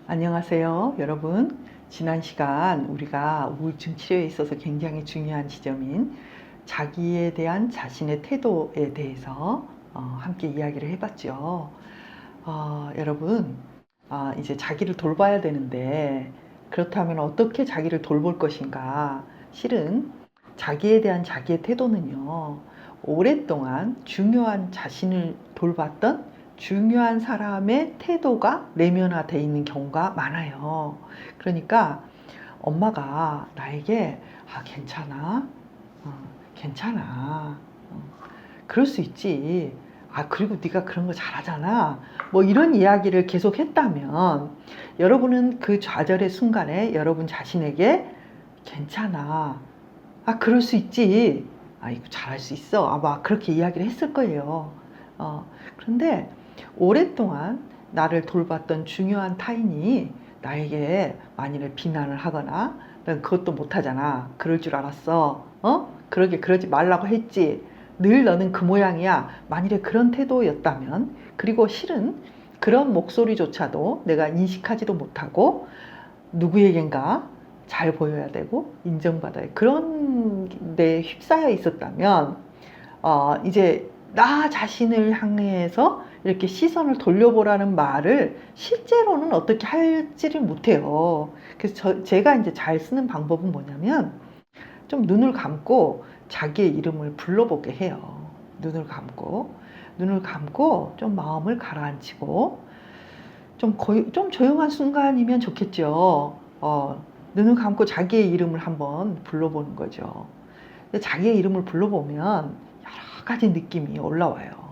안녕하세요, 여러분. 지난 시간 우리가 우울증 치료에 있어서 굉장히 중요한 지점인 자기에 대한 자신의 태도에 대해서 함께 이야기를 해봤죠. 여러분, 이제 자기를 돌봐야 되는데 그렇다면 어떻게 자기를 돌볼 것인가? 실은 자기에 대한 자기의 태도는요, 오랫동안 중요한 자신을 돌봤던 중요한 사람의 태도가 내면화되어 있는 경우가 많아요. 그러니까 엄마가 나에게 괜찮아, 괜찮아, 그럴 수 있지, 그리고 네가 그런 거 잘하잖아, 뭐 이런 이야기를 계속 했다면 여러분은 그 좌절의 순간에 여러분 자신에게 괜찮아, 그럴 수 있지, 이거 잘할 수 있어, 막 그렇게 이야기를 했을 거예요. 그런데 오랫동안 나를 돌봤던 중요한 타인이 나에게 만일에 비난을 하거나 넌 그것도 못하잖아, 그럴 줄 알았어, 그러지 말라고 했지, 늘 너는 그 모양이야, 만일에 그런 태도였다면, 그리고 실은 그런 목소리조차도 내가 인식하지도 못하고 누구에겐가 잘 보여야 되고 인정받아야 그런 데 휩싸여 있었다면, 이제 나 자신을 향해서 이렇게 시선을 돌려보라는 말을 실제로는 어떻게 할지를 못해요. 그래서 제가 이제 잘 쓰는 방법은 뭐냐면, 좀 눈을 감고 자기의 이름을 불러보게 해요. 눈을 감고 좀 마음을 가라앉히고, 좀 조용한 순간이면 좋겠죠. 눈을 감고 자기의 이름을 한번 불러보는 거죠. 자기의 이름을 불러보면 여러 가지 느낌이 올라와요.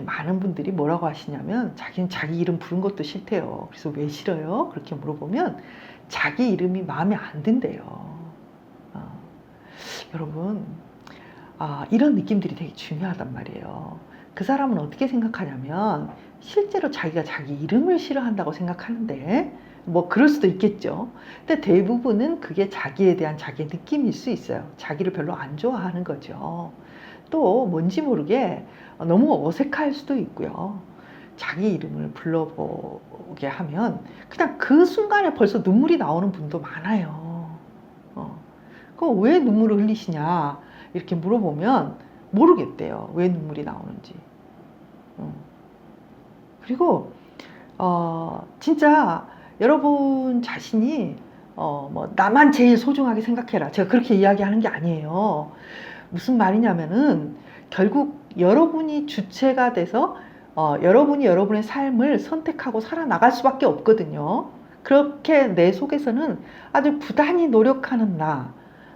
많은 분들이 뭐라고 하시냐면, 자기는 자기 이름 부른 것도 싫대요. 그래서 왜 싫어요? 그렇게 물어보면 자기 이름이 마음에 안 든대요. 여러분, 이런 느낌들이 되게 중요하단 말이에요. 그 사람은 어떻게 생각하냐면, 실제로 자기가 자기 이름을 싫어한다고 생각하는데, 뭐 그럴 수도 있겠죠. 근데 대부분은 그게 자기에 대한 자기의 느낌일 수 있어요. 자기를 별로 안 좋아하는 거죠. 또 뭔지 모르게 너무 어색할 수도 있고요. 자기 이름을 불러보게 하면 그냥 그 순간에 벌써 눈물이 나오는 분도 많아요. 그럼 왜 눈물을 흘리시냐 이렇게 물어보면 모르겠대요, 왜 눈물이 나오는지. 그리고 진짜 여러분 자신이 뭐 나만 제일 소중하게 생각해라, 제가 그렇게 이야기하는 게 아니에요. 무슨 말이냐면은, 결국 여러분이 주체가 돼서 여러분이 여러분의 삶을 선택하고 살아나갈 수밖에 없거든요. 그렇게 내 속에서는 아주 부단히 노력하는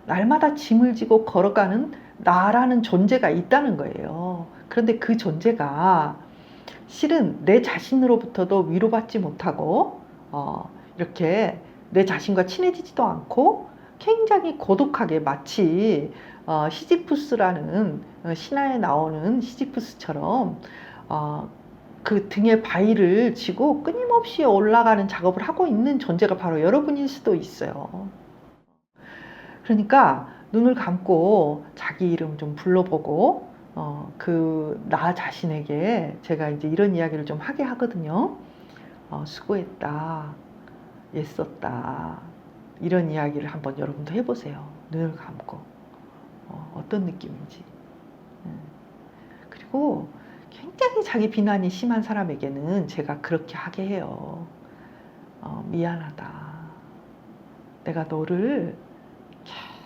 날마다 짐을 지고 걸어가는 나라는 존재가 있다는 거예요. 그런데 그 존재가 실은 내 자신으로부터도 위로받지 못하고 이렇게 내 자신과 친해지지도 않고 굉장히 고독하게, 마치 시지푸스라는 신화에 나오는 시지푸스처럼 그 등에 바위를 지고 끊임없이 올라가는 작업을 하고 있는 존재가 바로 여러분일 수도 있어요. 그러니까 눈을 감고 자기 이름 좀 불러보고, 그 나 자신에게 제가 이제 이런 이야기를 좀 하게 하거든요. 수고했다, 애썼다, 이런 이야기를 한번 여러분도 해보세요. 눈을 감고 어떤 느낌인지. 그리고 굉장히 자기 비난이 심한 사람에게는 제가 그렇게 하게 해요. 미안하다, 내가 너를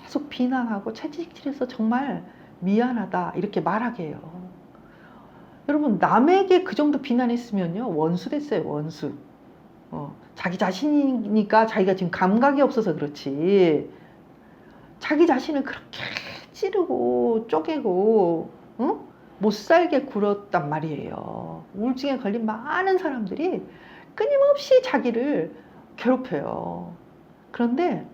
계속 비난하고 채찍질해서 정말 미안하다, 이렇게 말하게 해요. 여러분, 남에게 그 정도 비난했으면요, 원수 됐어요, 원수. 자기 자신이니까 자기가 지금 감각이 없어서 그렇지, 자기 자신을 그렇게 찌르고 쪼개고 못 살게 굴었단 말이에요. 우울증에 걸린 많은 사람들이 끊임없이 자기를 괴롭혀요. 그런데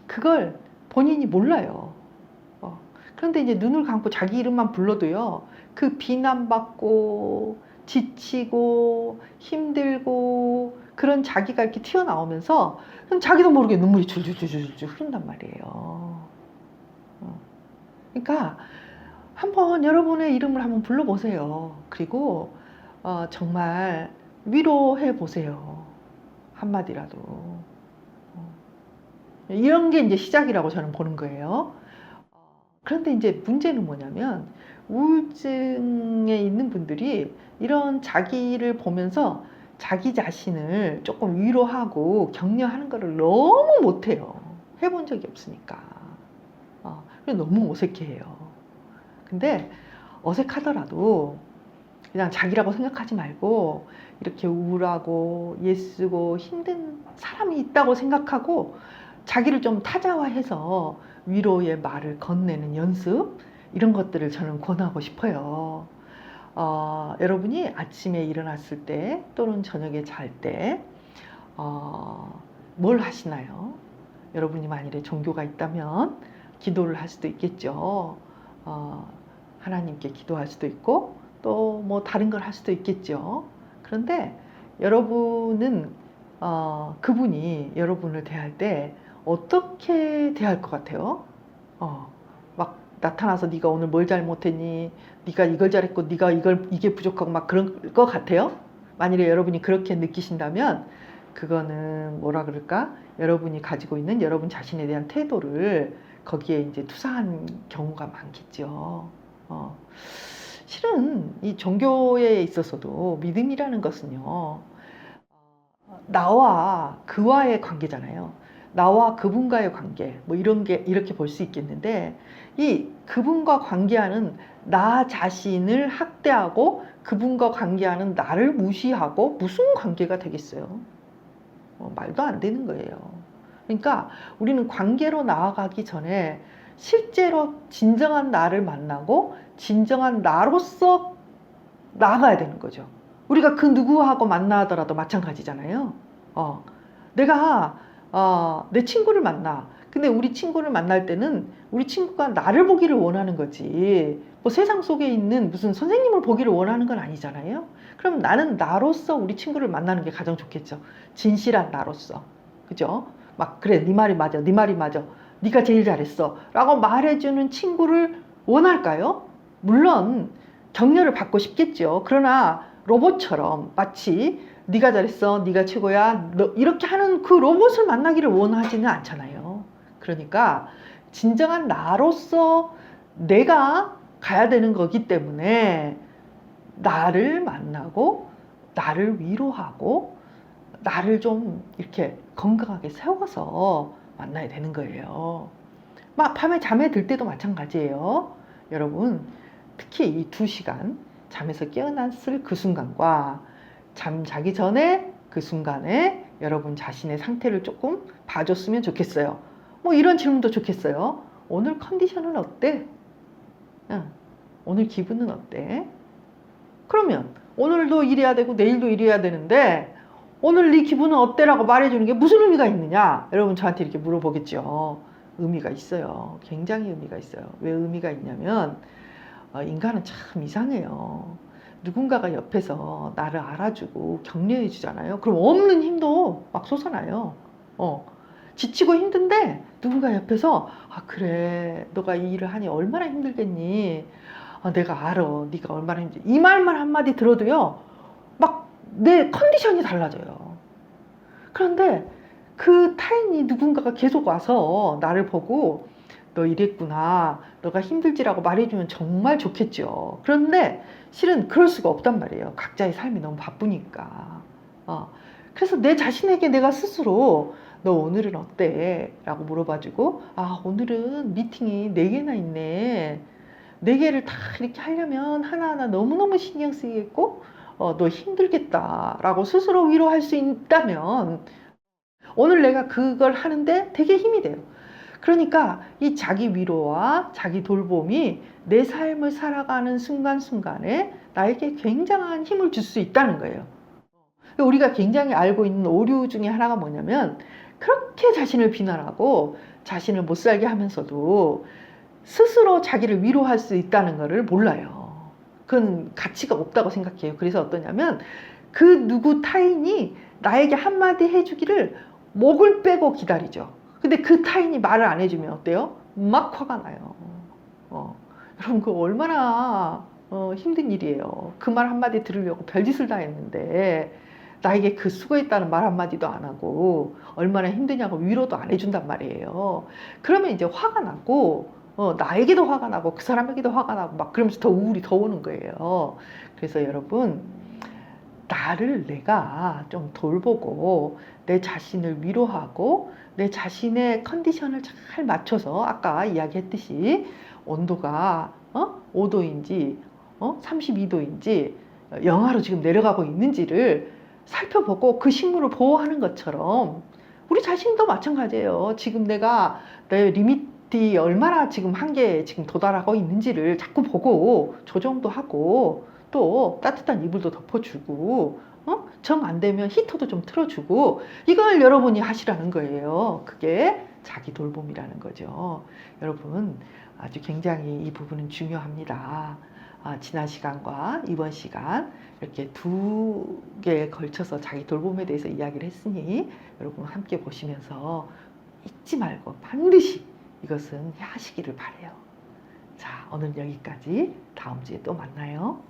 그걸 본인이 몰라요. 그런데 이제 눈을 감고 자기 이름만 불러도요, 그 비난받고 지치고 힘들고 그런 자기가 이렇게 튀어나오면서 자기도 모르게 눈물이 줄줄줄줄 흐른단 말이에요. 그러니까 한번 여러분의 이름을 한번 불러보세요. 그리고 정말 위로해 보세요. 한마디라도. 이런 게 이제 시작이라고 저는 보는 거예요. 그런데 이제 문제는 뭐냐면 우울증에 있는 분들이 이런 자기를 보면서 자기 자신을 조금 위로하고 격려하는 거를 너무 못해요. 해본 적이 없으니까. 그래서 너무 어색해해요. 근데 어색하더라도 그냥 자기라고 생각하지 말고 이렇게 우울하고 예쓰고 힘든 사람이 있다고 생각하고 자기를 좀 타자화해서 위로의 말을 건네는 연습, 이런 것들을 저는 권하고 싶어요. 여러분이 아침에 일어났을 때 또는 저녁에 잘 때 뭘 하시나요? 여러분이 만일에 종교가 있다면 기도를 할 수도 있겠죠. 하나님께 기도할 수도 있고 또 뭐 다른 걸 할 수도 있겠죠. 그런데 여러분은 그분이 여러분을 대할 때 어떻게 대할 것 같아요? 막 나타나서 네가 오늘 뭘 잘못했니? 네가 이걸 잘했고 네가 이게 부족하고 막 그런 것 같아요? 만일에 여러분이 그렇게 느끼신다면 그거는 뭐라 그럴까? 여러분이 가지고 있는 여러분 자신에 대한 태도를 거기에 이제 투사한 경우가 많겠죠. 실은 이 종교에 있어서도 믿음이라는 것은요, 나와 그와의 관계잖아요. 나와 그분과의 관계, 뭐 이런 게 이렇게 볼 수 있겠는데, 이 그분과 관계하는 나 자신을 학대하고 그분과 관계하는 나를 무시하고 무슨 관계가 되겠어요? 말도 안 되는 거예요. 그러니까 우리는 관계로 나아가기 전에 실제로 진정한 나를 만나고 진정한 나로서 나아가야 되는 거죠. 우리가 그 누구하고 만나더라도 마찬가지잖아요. 내가 내 친구를 만나. 근데 우리 친구를 만날 때는 우리 친구가 나를 보기를 원하는 거지. 뭐 세상 속에 있는 무슨 선생님을 보기를 원하는 건 아니잖아요. 그럼 나는 나로서 우리 친구를 만나는 게 가장 좋겠죠. 진실한 나로서. 그죠? 막 그래, 네 말이 맞아. 네 말이 맞아. 네가 제일 잘했어. 라고 말해주는 친구를 원할까요? 물론 격려를 받고 싶겠죠. 그러나 로봇처럼 마치 네가 잘했어, 네가 최고야, 너 이렇게 하는 그 로봇을 만나기를 원하지는 않잖아요. 그러니까 진정한 나로서 내가 가야 되는 거기 때문에 나를 만나고 나를 위로하고 나를 좀 이렇게 건강하게 세워서 만나야 되는 거예요. 막 밤에 잠에 들 때도 마찬가지예요. 여러분, 특히 이 2시간 잠에서 깨어났을 그 순간과 잠 자기 전에 그 순간에 여러분 자신의 상태를 조금 봐줬으면 좋겠어요. 뭐 이런 질문도 좋겠어요. 오늘 컨디션은 어때? 오늘 기분은 어때? 그러면 오늘도 일해야 되고 내일도 일해야 되는데 오늘 네 기분은 어때라고 말해주는 게 무슨 의미가 있느냐? 여러분 저한테 이렇게 물어보겠죠. 의미가 있어요. 굉장히 의미가 있어요. 왜 의미가 있냐면 인간은 참 이상해요. 누군가가 옆에서 나를 알아주고 격려해 주잖아요. 그럼 없는 힘도 막 솟아나요. 지치고 힘든데 누군가 옆에서 그래, 너가 이 일을 하니 얼마나 힘들겠니? 내가 알아. 네가 얼마나 힘들지. 이 말만 한마디 들어도요. 막 내 컨디션이 달라져요. 그런데 그 타인이 누군가가 계속 와서 나를 보고 너 이랬구나, 너가 힘들지라고 말해주면 정말 좋겠죠. 그런데 실은 그럴 수가 없단 말이에요. 각자의 삶이 너무 바쁘니까. 그래서 내 자신에게 내가 스스로 너 오늘은 어때? 라고 물어봐주고 오늘은 미팅이 4개나 있네. 4개를 다 이렇게 하려면 하나하나 너무너무 신경 쓰이겠고 너 힘들겠다 라고 스스로 위로할 수 있다면 오늘 내가 그걸 하는데 되게 힘이 돼요. 그러니까 이 자기 위로와 자기 돌봄이 내 삶을 살아가는 순간순간에 나에게 굉장한 힘을 줄 수 있다는 거예요. 우리가 굉장히 알고 있는 오류 중에 하나가 뭐냐면 그렇게 자신을 비난하고 자신을 못 살게 하면서도 스스로 자기를 위로할 수 있다는 것을 몰라요. 그건 가치가 없다고 생각해요. 그래서 어떠냐면 그 누구 타인이 나에게 한마디 해주기를 목을 빼고 기다리죠. 근데 그 타인이 말을 안 해주면 어때요? 막 화가 나요. 여러분 그 얼마나 힘든 일이에요. 그 말 한마디 들으려고 별짓을 다 했는데 나에게 그 수고했다는 말 한마디도 안 하고 얼마나 힘드냐고 위로도 안 해준단 말이에요. 그러면 이제 화가 나고 나에게도 화가 나고 그 사람에게도 화가 나고 막 그러면서 더 우울이 더 오는 거예요. 그래서 여러분 나를 내가 좀 돌보고 내 자신을 위로하고 내 자신의 컨디션을 잘 맞춰서 아까 이야기했듯이 온도가 5도인지 32도인지 영하로 지금 내려가고 있는지를 살펴보고 그 식물을 보호하는 것처럼 우리 자신도 마찬가지예요. 지금 내가 내 리미트 얼마나 지금 한계에 지금 도달하고 있는지를 자꾸 보고 조정도 하고 또 따뜻한 이불도 덮어주고 정 안 되면 히터도 좀 틀어주고 이걸 여러분이 하시라는 거예요. 그게 자기 돌봄이라는 거죠. 여러분 아주 굉장히 이 부분은 중요합니다. 지난 시간과 이번 시간 이렇게 두 개에 걸쳐서 자기 돌봄에 대해서 이야기를 했으니 여러분 함께 보시면서 잊지 말고 반드시 이것은 하시기를 바라요. 자, 오늘 여기까지. 다음 주에 또 만나요.